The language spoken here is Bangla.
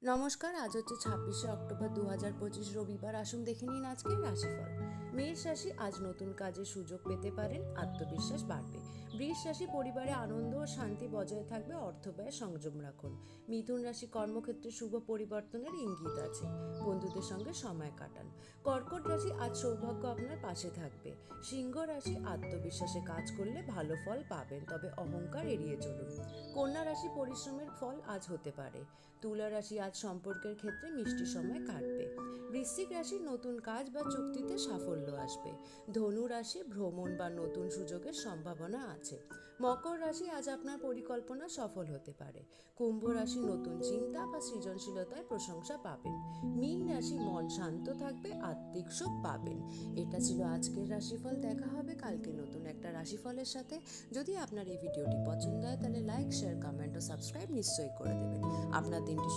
নমস্কার, আজ হচ্ছে 26শে অক্টোবর 2025 রবিবার। আসুন দেখে নিন আজকের রাশিফল। মেষ রাশি, আজ নতুন কাজের সুযোগ পেতে পারেন, আত্মবিশ্বাস বাড়বে। বৃষ রাশি, পরিবারে আনন্দ ও শান্তি বজায় থাকবে, অর্থ ব্যয় সংযম রাখুন। মিথুন রাশি, কর্মক্ষেত্রে শুভ পরিবর্তনের ইঙ্গিত আছে, বন্ধুদের সঙ্গে সময় কাটান। কর্কট রাশি, আজ সৌভাগ্য আপনার পাশে থাকবে। সিংহ রাশি, আত্মবিশ্বাসে কাজ করলে ভালো ফল পাবেন, তবে অহংকার এড়িয়ে চলুন। কন্যা রাশি, পরিশ্রমের ফল আজ হতে পারে। তুলা রাশি, আজ সম্পর্কের ক্ষেত্রে মিষ্টি সময় কাটবে। বৃশ্চিক রাশি, নতুন কাজ বা চুক্তিতে সাফল্য আসবে। ধনু রাশি, ভ্রমণ বা নতুন সুযোগের সম্ভাবনা আছে। মকর রাশি, আজ আপনার পরিকল্পনা সফল হতে পারে। কুম্ভ রাশি, নতুন চিন্তা বা সৃজনশীলতায় প্রশংসা পাবেন। মীন রাশি, মন শান্ত থাকবে, আত্মিক সুখ পাবেন। এটা ছিল আজকের রাশিফল। দেখা হবে কালকে নতুন একটা রাশিফলের সাথে। যদি আপনার এই ভিডিওটি পছন্দ হয় তাহলে লাইক, শেয়ার, কমেন্ট ও সাবস্ক্রাইব নিশ্চয়ই করে দেবেন। আপনার দিনটি